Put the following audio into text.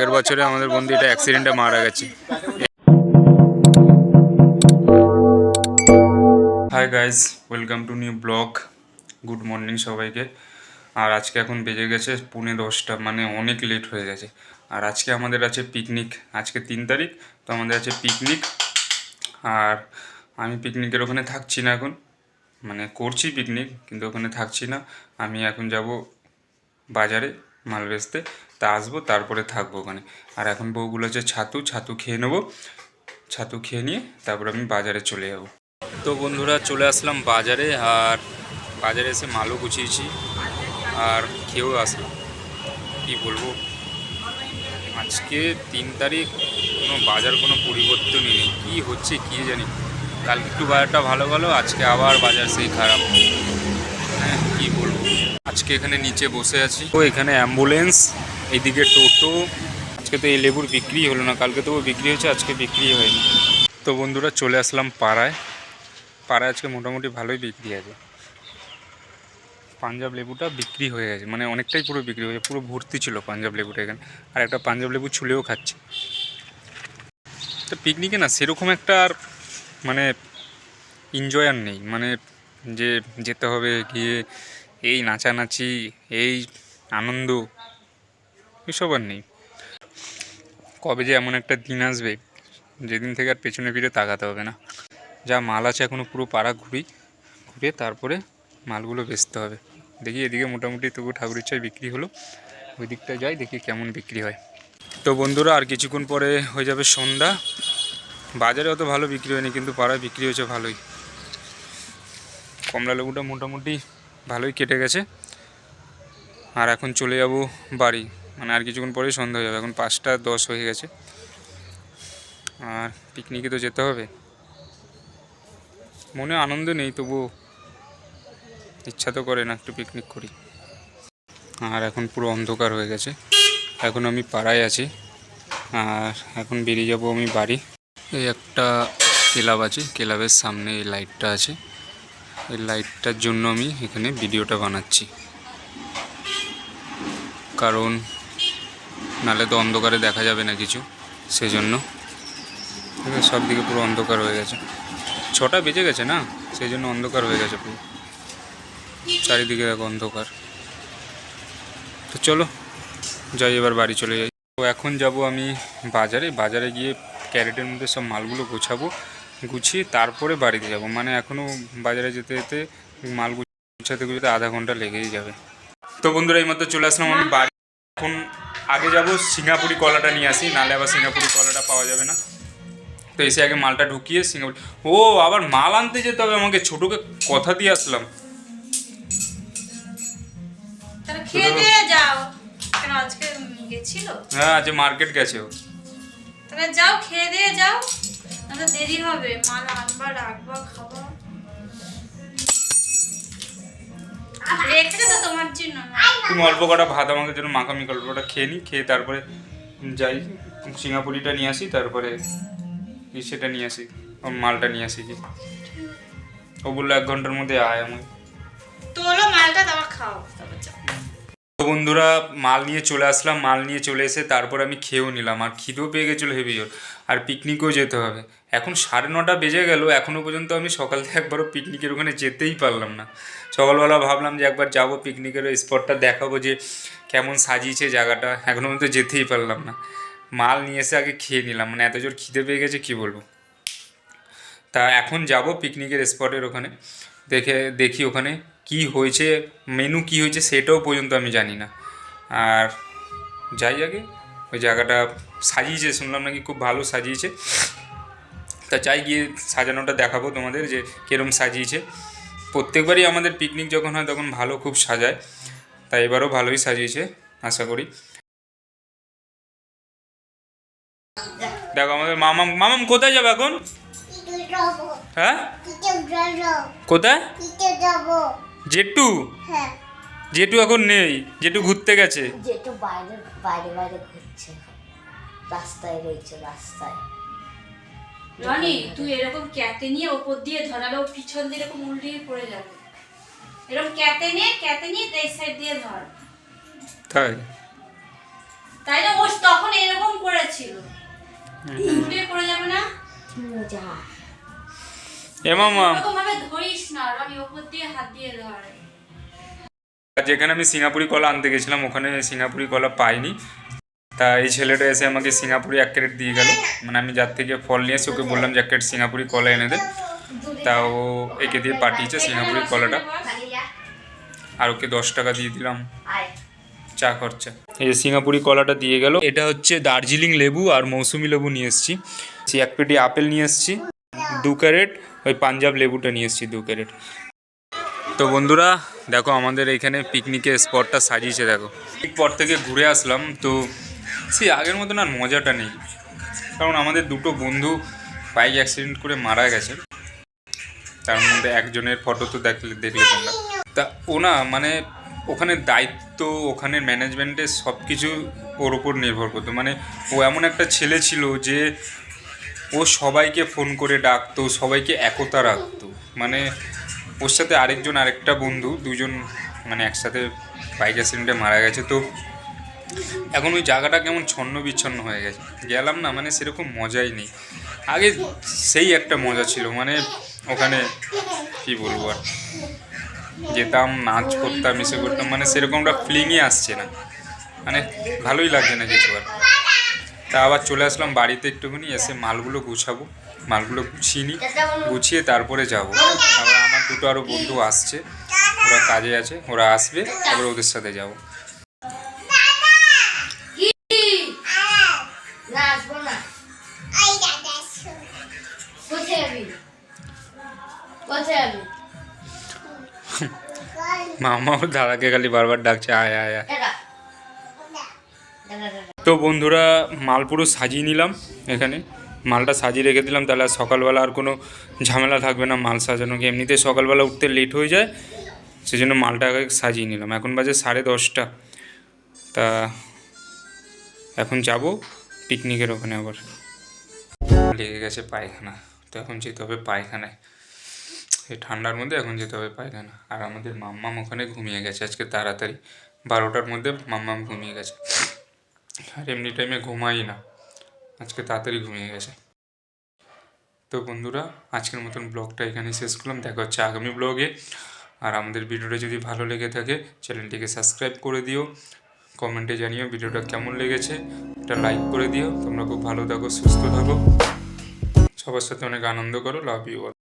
আগের বছরে আমাদের বন্ধু এটা অ্যাক্সিডেন্টে মারা গেছে। Hi guys, welcome to new blog. Good morning সবাইকে। আর আজকে এখন বেজে গেছে 10:45, মানে অনেক লেট হয়ে গেছে। আর আজকে আমাদের আছে পিকনিক। আজকে 3 তারিখ, তো আমাদের আছে পিকনিক। আর আমি পিকনিকের ওখানে থাকছি না এখন, মানে করছি পিকনিক কিন্তু ওখানে থাকছি না। আমি এখন যাব বাজারে মাল বেচতে, তা আসবো তারপরে থাকবো ওখানে। আর এখন বউগুলো আছে ছাতু খেয়ে নেবো। ছাতু খেয়ে নিয়ে তারপর আমি বাজারে চলে যাব। তো বন্ধুরা, চলে আসলাম বাজারে। আর বাজারে এসে মালও গুছিয়েছি আর খেয়েও আসলাম। কি বলবো, আজকে 3 তারিখ, কোনো বাজার কোনো পরিবর্তনই নেই। কী হচ্ছে কী জানি। কালকে একটু বাজারটা ভালো ভালো, আজকে আবার বাজার সেই খারাপ। হ্যাঁ, কী বলবো। আজকে এখানে নিচে বসে আছি, তো এখানে অ্যাম্বুলেন্স, এইদিকে টোটো। আজকে তো এই লেবুর বিক্রি হলো না, কালকে তবু বিক্রি হয়েছে, আজকে বিক্রি হয়নি। তো বন্ধুরা, চলে আসলাম পাড়ায়। আজকে মোটামুটি ভালোই বিক্রি আছে। পাঞ্জাব লেবুটা বিক্রি হয়ে গেছে, মানে অনেকটাই পুরো বিক্রি হয়ে গেছে, পুরো ভর্তি ছিল পাঞ্জাব লেবুটা এখানে। আর একটা পাঞ্জাব লেবু ছুলেও খাচ্ছে। তো পিকনিকে না সেরকম একটা আর মানে এনজয় আর নেই, মানে যে যেতে হবে গিয়ে এই নাচানাচি, এই আনন্দ, এসব আর নেই। কবে যে এমন একটা দিন আসবে যেদিন থেকে আর পেছনে ফিরে তাকাতে হবে না। যা মাল আছে এখনও পুরো পাড়া ঘুরে তারপরে মালগুলো বেচতে হবে। দেখি এদিকে মোটামুটি তবু ঠাকুরের চাই বিক্রি হলো, ওই দিকটা যাই দেখি কেমন বিক্রি হয়। তো বন্ধুরা, আর কিছুক্ষণ পরে হয়ে যাবে সন্ধ্যা। বাজারে অত ভালো বিক্রি হয়নি, কিন্তু পাড়ায় বিক্রি হয়েছে ভালোই। কমলা লেবুটা মোটামুটি ভালোই কেটে গেছে। আর এখন চলে যাব বাড়ি, মানে আর কিছুক্ষণ পরেই সন্ধ্যা হয়ে যাবে। এখন 5টা 10 হয়ে গেছে। আর পিকনিকে তো যেতে হবে, মনে আনন্দ নেই, তবুও ইচ্ছা তো করে না একটু পিকনিক করি। আর এখন পুরো অন্ধকার হয়ে গেছে, এখন আমি পাড়ায় আছি। আর এখন বেরিয়ে যাব আমি বাড়ি। এই একটা ক্লাব আছে, ক্লাবের সামনে এই লাইটটা আছে। এই লাইটটার জন্য আমি এখানে ভিডিওটা বানাচ্ছি, কারণ নালে তো অন্ধকারে দেখা যাবে না কিছু, সেজন্য। ঠিক আছে, সব দিকে পুরো অন্ধকার হয়ে গেছে। 6টা বেজে গেছে না, সেই জন্য অন্ধকার হয়ে গেছে পুরো চারিদিকে, দেখো অন্ধকার। তো চলো যাই, এবার বাড়ি চলে যাই। তো এখন যাব আমি বাজারে গিয়ে ক্যারেটের মধ্যে সব মালগুলো গুছিয়ে তারপরে বাড়িতে যাব। মানে এখনও বাজারে যেতে যেতে মাল গুছাতে আধা ঘন্টা লেগেই যাবে। তো বন্ধুরা, এই মধ্যে চলে আসলাম আমি বাড়ি। এখন আগে যাব সিঙ্গাপুরি কলাটা নিয়ে আসি, নাহলে আবার সিঙ্গাপুরি কলাটা পাওয়া যাবে না। তো এসে আগে মালটা ঢুকিয়ে সিঙ্গাপুরি, ও আবার মাল আনতে যেতে হবে আমাকে, ছোটোকে কথা দিয়ে আসলাম। হ্যাঁ, আজ মার্কেট গেছে ও। তাহলে যাও, খেয়ে দিয়ে যাও, না তো দেরি হবে। মাল আনবা, রাখবা, খাবা, রেখে তো তোমার জন্য। তুমি অল্প কটা ভাত আমাদের জন্য মাখামি, অল্পটা খেয়ে নিই, খেয়ে তারপরে যাই সিঙ্গাপুরিটা নিয়ে আসি, তারপরে সেটা নিয়ে আসি, মালটা নিয়ে আসি। কি ও বললো 1 ঘন্টার মধ্যে আয়। আমি তোলো মালটা, তারপর খাও, তারপর যাও। তো বন্ধুরা, মাল নিয়ে চলে আসলাম। মাল নিয়ে চলে এসে তারপর আমি খেয়েও নিলাম, আর খিদেও পেয়ে গেছিলো হেভি জোর। আর পিকনিকেও যেতে হবে। এখন 9:30 বেজে গেল, এখনও পর্যন্ত আমি সকাল থেকে একবারও পিকনিকের ওখানে যেতেই পারলাম না। সকালবেলা ভাবলাম যে একবার যাবো পিকনিকের ওই স্পটটা দেখাবো যে কেমন সাজিয়েছে জায়গাটা, এখনও পর্যন্ত যেতেই পারলাম না। মাল নিয়ে এসে আগে খেয়ে নিলাম, মানে এত জোর খিদে পেয়ে গেছে কী বলবো। তা এখন যাব পিকনিকের স্পটের ওখানে, দেখি ওখানে কি হয়েছে, মেনু কি হয়েছে সেটাও পর্যন্ত আমি জানি না। আর যাই আগে, ওই জায়গাটা সাজিয়েছে, শুনলাম নাকি খুব ভালো সাজিয়েছে। তা যাই, গিয়ে সাজানোটা দেখাবো তোমাদের যে কীরকম সাজিয়েছে। প্রত্যেকবারই আমাদের পিকনিক যখন হয় তখন ভালো খুব সাজায়, তাই এবারও ভালোই সাজিয়েছে আশা করি। দেখো আমাদের মামাম কোথায় যাবে এখন? হ্যাঁ, কোথায়? জেটু? জেটু এখন নেই, জেটু ঘুরতে গেছে। জেটু বাইরে বাইরে বাইরে ঘুরছে, রাস্তায় রয়েছে, রাস্তায়। রনি, তুই এরকম ক্যাতে নিয়ে ওপর দিয়ে ধরালো, পিছন দিয়ে এরকম উল্টিয়ে পড়ে যাবে। এরকম ক্যাতে নিয়ে এই সাইড দিয়ে ধর। তাই তাই না, ও তখন এরকম করেছিল। উল্টে পড়ে যাবে না। যা এ মামা, এরকম ভাবে ধরিস না রনি, ওপর দিয়ে হাত দিয়ে ধর। যেখানে আমি সিঙ্গাপুরি কলা আনতে গেছিলাম ওখানে সিঙ্গাপুরি কলা পাইনি। তা এই ছেলেটা এসে আমাকে সিঙ্গাপুরি 1 ক্যারেট দিয়ে গেল। মানে আমি যার থেকে ফল নিয়ে এসে ওকে বললাম যে 1 ক্যারেট সিঙ্গাপুরি কলা এনে দে। তা ও একে দিয়ে পাঠিয়েছে সিঙ্গাপুরি কলাটা। আর ওকে 10 টাকা দিয়ে দিলাম আয় চা খরচা। এই যে সিঙ্গাপুরি কলাটা দিয়ে গেল। এটা হচ্ছে দার্জিলিং লেবু আর মৌসুমি লেবু নিয়ে এসেছি। 1 পেটি আপেল নিয়ে এসেছি 2 ক্যারেট, ওই পাঞ্জাব লেবুটা নিয়ে এসেছি 2 ক্যারেট। তো বন্ধুরা দেখো আমাদের এখানে পিকনিকের স্পটটা সাজিয়েছে দেখো। পর থেকে ঘুরে আসলাম তো সেই আগের মতন আর মজাটা নেই, কারণ আমাদের দুটো বন্ধু বাইক অ্যাক্সিডেন্ট করে মারা গেছে। তার মধ্যে একজনের ফটো তো দেখলে তোমরা। তা ও না মানে ওখানে দায়িত্ব, ওখানের ম্যানেজমেন্টের সব কিছু ওর ওপর নির্ভর করতো। মানে ও এমন একটা ছেলে ছিল যে ও সবাইকে ফোন করে ডাকতো, সবাইকে একতা রাখতো। মানে ওর সাথে আরেকটা বন্ধু, দুজন মানে একসাথে বাইক অ্যাক্সিডেন্টে মারা গেছে। তো এখন ওই জায়গাটা কেমন ছন্ন বিচ্ছন্ন হয়ে গেছে। গেলাম না, মানে সেরকম মজাই নেই। আগে সেই একটা মজা ছিল, মানে ওখানে কি বলবো আর, যেতাম নাচ করতাম এসে করতাম, মানে সেরকমটা ফিলিংই আসছে না, মানে ভালোই লাগছে না কিছু আর। তা আবার চলে আসলাম বাড়িতে একটুখানি, এসে মালগুলো গুছাবো, মালগুলো গুছিয়ে নিই, গুছিয়ে তারপরে যাব। আবার আমার দুটো আরও বন্ধু আসছে, ওরা কাজে আছে, ওরা আসবে, তারপরে ওদের সাথে যাব। না আসবো না। কোথায় যাবি? কোথায় যাবি? মামা ওর দাদাকে খালি বারবার ডাকছে আয় আয় আয়। দাদা দাদা দাদা তো বন্ধুরা মাল পুরো সাজিয়ে নিলাম, এখানে মালটা সাজিয়ে রেখে দিলাম, তাহলে আর সকালবেলা আর কোনো ঝামেলা থাকবে না মাল সাজানো। কি এমনিতে সকালবেলা উঠতে লেট হয়ে যায়, সেজন্য মালটা আগে সাজিয়ে নিলাম। এখন বাজে 10:30। তা এখন যাব পিকনিকের ওখানে। আবার লেগে গেছে পায়খানা, তো এখন যেতে হবে পায়খানায়। এই ঠান্ডার মধ্যে এখন যেতে হবে পায়খানা। আর আমাদের মাম্মাম ওখানে ঘুমিয়ে গেছে আজকে তাড়াতাড়ি, 12টার মধ্যে মাম্মাম ঘুমিয়ে গেছে। আর এমনি টাইমে ঘুমাই না, আজকে তাড়াতাড়ি ঘুমিয়ে গেছে। তো বন্ধুরা আজকের মতন ব্লগটা এখানেই শেষ করলাম, দেখা হচ্ছে আগামী ব্লগে। আর আমাদের ভিডিওটা যদি ভালো লেগে থাকে চ্যানেলটিকে সাবস্ক্রাইব করে দিও, কমেন্টে জানিও ভিডিওটা কেমন লেগেছে, একটা লাইক করে দিও। তোমরা খুব ভালো থাকো, সুস্থ থাকো, সবার সাথে অনেক আনন্দ করো। Love you all.